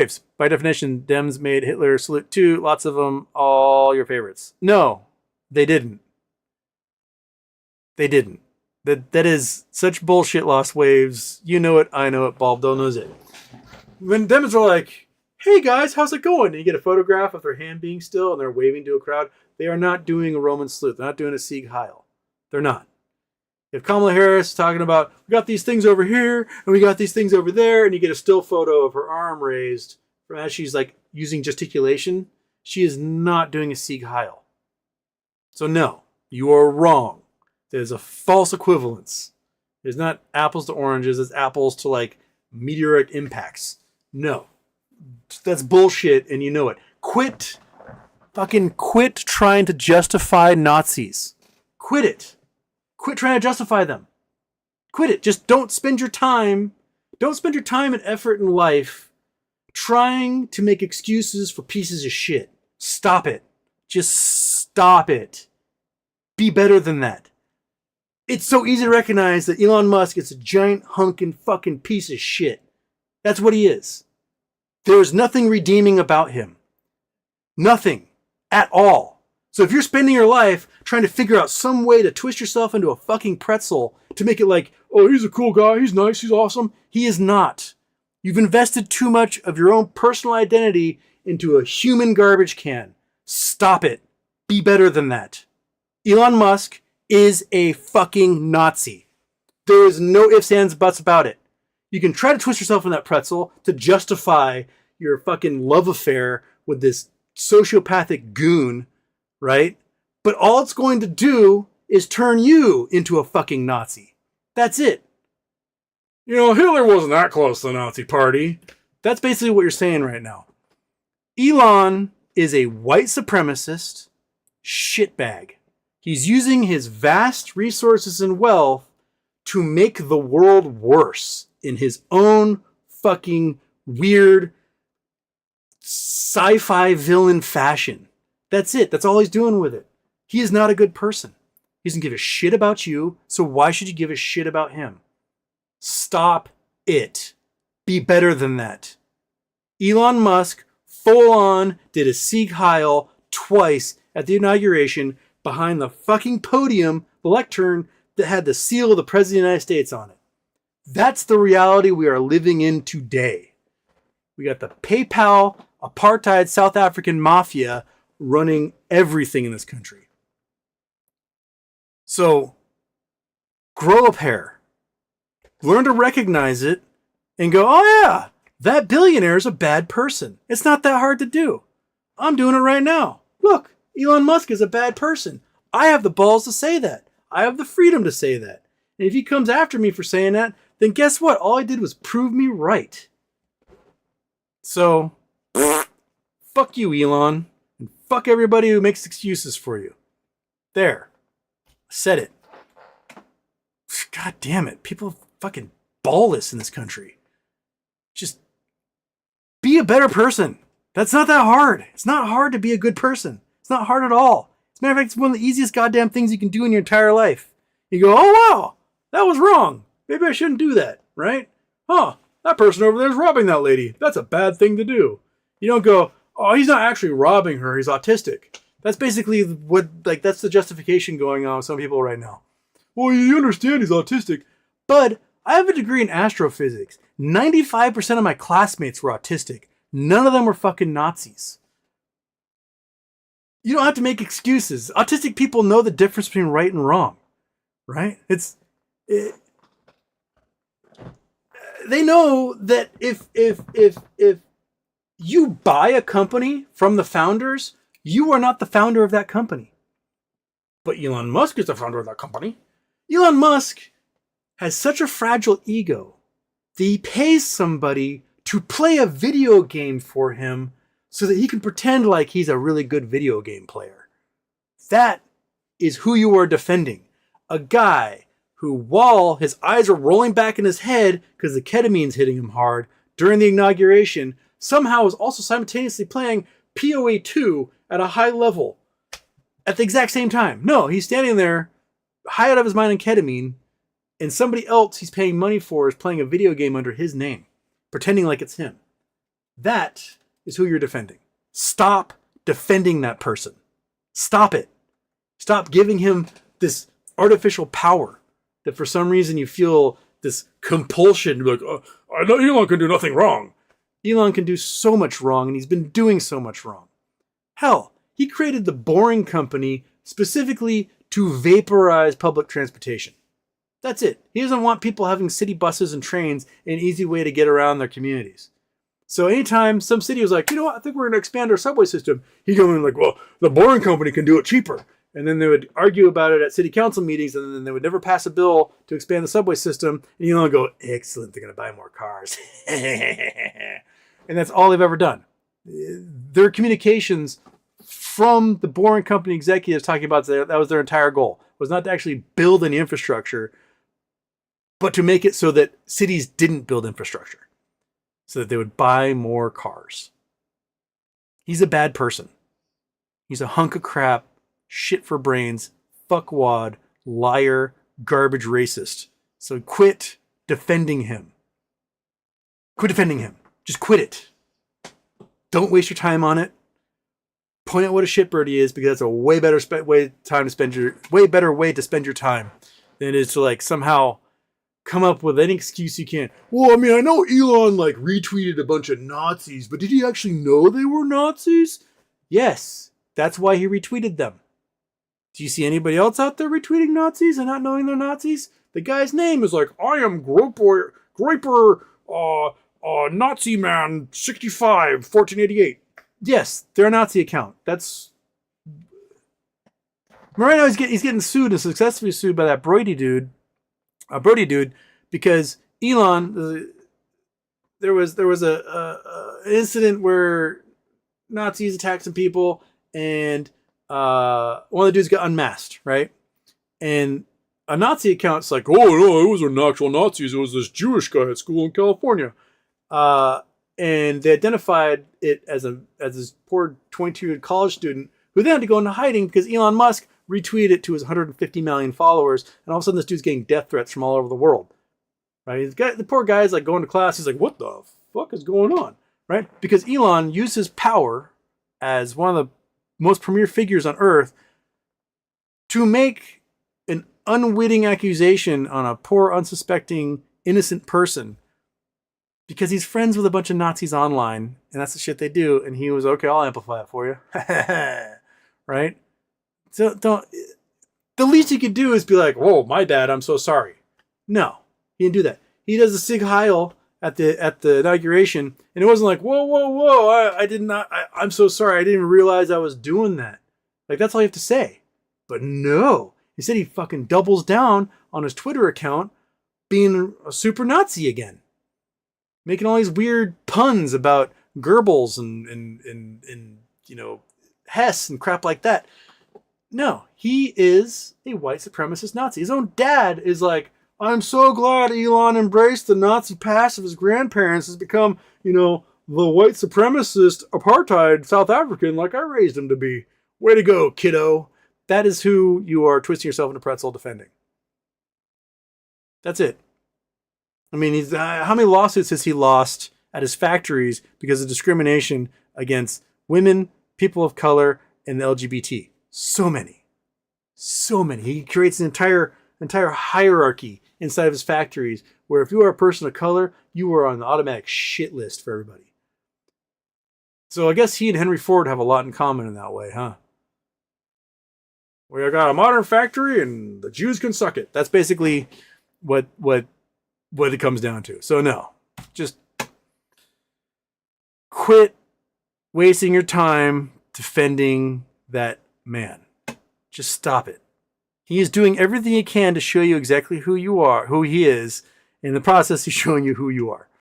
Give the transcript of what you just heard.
waves. By definition, Dems made Hitler salute too. Lots of them, all your favorites. No, they didn't. They didn't. That is such bullshit, lost waves. You know it, I know it, Baldo knows it. When Dems are like, hey guys, how's it going? And you get a photograph of their hand being still and they're waving to a crowd. They are not doing a Roman salute. They're not doing a Sieg Heil. They're not. If Kamala Harris is talking about, we got these things over here and we got these things over there, and you get a still photo of her arm raised as she's like using gesticulation, she is not doing a Sieg Heil. So no, you are wrong. There's a false equivalence. It's not apples to oranges. It's apples to like meteoric impacts. No, that's bullshit, and you know it. Fucking quit trying to justify Nazis. Quit it. Quit trying to justify them. Quit it. Just don't spend your time. Don't spend your time and effort in life trying to make excuses for pieces of shit. Stop it. Just stop it. Be better than that. It's so easy to recognize that Elon Musk is a giant hunkin' fucking piece of shit. That's what he is. There's nothing redeeming about him. Nothing. At all. So if you're spending your life trying to figure out some way to twist yourself into a fucking pretzel to make it like, oh, he's a cool guy, he's nice, he's awesome. He is not. You've invested too much of your own personal identity into a human garbage can. Stop it. Be better than that. Elon Musk is a fucking Nazi. There is no ifs, ands, buts about it. You can try to twist yourself in that pretzel to justify your fucking love affair with this sociopathic goon, right? But all it's going to do is turn you into a fucking Nazi. That's it. You know, Hitler wasn't that close to the Nazi party. That's basically what you're saying right now. Elon is a white supremacist shitbag. He's using his vast resources and wealth to make the world worse in his own fucking weird sci-fi villain fashion. That's it. That's all he's doing with it. He is not a good person. He doesn't give a shit about you, so why should you give a shit about him? Stop it. Be better than that. Elon Musk full on did a Sieg Heil twice at the inauguration behind the fucking podium, the lectern that had the seal of the President of the United States on it. That's the reality we are living in today. We got the PayPal, apartheid South African mafia running everything in this country. So, grow a pair. Learn to recognize it and go, oh yeah, that billionaire is a bad person. It's not that hard to do. I'm doing it right now. Look, Elon Musk is a bad person. I have the balls to say that. I have the freedom to say that. And if he comes after me for saying that, then guess what? All I did was prove me right. So, fuck you, Elon. And fuck everybody who makes excuses for you. There. Said it. God damn it. People fucking ballless in this country. Just be a better person. That's not that hard. It's not hard to be a good person. It's not hard at all. As a matter of fact, it's one of the easiest goddamn things you can do in your entire life. You go, oh wow, that was wrong. Maybe I shouldn't do that, right? Huh, that person over there is robbing that lady. That's a bad thing to do. You don't go, oh, he's not actually robbing her. He's autistic. That's basically what, like, that's the justification going on with some people right now. Well, you understand he's autistic. But I have a degree in astrophysics. 95% of my classmates were autistic. None of them were fucking Nazis. You don't have to make excuses. Autistic people know the difference between right and wrong, right? They know that if you buy a company from the founders, you are not the founder of that company. But Elon Musk is the founder of that company. Elon Musk has such a fragile ego that he pays somebody to play a video game for him so that he can pretend like he's a really good video game player. That is who you are defending. A guy who, while his eyes are rolling back in his head because the ketamine's hitting him hard during the inauguration, somehow is also simultaneously playing PoE 2 at a high level at the exact same time. No, he's standing there high out of his mind on ketamine, and somebody else he's paying money for is playing a video game under his name, pretending like it's him. That is who you're defending. Stop defending that person. Stop it. Stop giving him this artificial power that for some reason you feel this compulsion to be like, oh, I know Elon can do nothing wrong. Elon can do so much wrong, and he's been doing so much wrong. Hell, he created the Boring Company specifically to vaporize public transportation. That's it. He doesn't want people having city buses and trains, an easy way to get around their communities. So anytime some city was like, you know what, I think we're going to expand our subway system, he'd go in like, well, the Boring Company can do it cheaper. And then they would argue about it at city council meetings, and then they would never pass a bill to expand the subway system. And you know, go, excellent, they're going to buy more cars. And that's all they've ever done. Their communications from the Boring Company executives talking about that was their entire goal, was not to actually build any infrastructure, but to make it so that cities didn't build infrastructure, so that they would buy more cars. He's a bad person. He's a hunk of crap, shit for brains, fuckwad, liar, garbage racist. So quit defending him. Quit defending him. Just quit it. Don't waste your time on it. Point out what a shitbird he is, because that's a way better way to spend your time than it is to like somehow come up with any excuse you can. Well, I mean, I know Elon like retweeted a bunch of Nazis, but did he actually know they were Nazis? Yes, that's why he retweeted them. Do you see anybody else out there retweeting Nazis and not knowing they're Nazis? The guy's name is like, I am Groiper, Nazi man 65, 1488. Yes, they're a Nazi account. That's right now he's getting sued and successfully sued by that Brody dude, because Elon, there was a incident where Nazis attacked some people, and one of the dudes got unmasked, right? And a Nazi account's like, oh no, it wasn't actual Nazis, it was this Jewish guy at school in California. And they identified it as this poor 22-year-old college student who then had to go into hiding because Elon Musk retweeted it to his 150 million followers, and all of a sudden this dude's getting death threats from all over the world. Right? The poor guy's like going to class, he's like, what the fuck is going on? Right? Because Elon used his power as one of the most premier figures on earth to make an unwitting accusation on a poor, unsuspecting, innocent person, because he's friends with a bunch of Nazis online, and that's the shit they do. And he was, okay, I'll amplify it for you. Right? So the least you could do is be like, whoa, my bad, I'm so sorry. No, he didn't do that. He does a Sig Heil at the inauguration, and it wasn't like, whoa, I did not, I'm so sorry, I didn't even realize I was doing that. Like, that's all you have to say. But no, instead he fucking doubles down on his Twitter account being a super Nazi again. Making all these weird puns about Goebbels and you know, Hess and crap like that. No, he is a white supremacist Nazi. His own dad is like, I'm so glad Elon embraced the Nazi past of his grandparents, has become, you know, the white supremacist apartheid South African like I raised him to be. Way to go, kiddo. That is who you are twisting yourself into pretzel defending. That's it. I mean, how many lawsuits has he lost at his factories because of discrimination against women, people of color, and the LGBT? So many. So many. He creates an entire hierarchy inside of his factories where if you are a person of color, you are on the automatic shit list for everybody. So I guess he and Henry Ford have a lot in common in that way, huh? We got a modern factory and the Jews can suck it. That's basically what it comes down to. So no, just quit wasting your time defending that man. Just stop it. He is doing everything he can to show you exactly who you are, who he is. In the process, he's showing you who you are.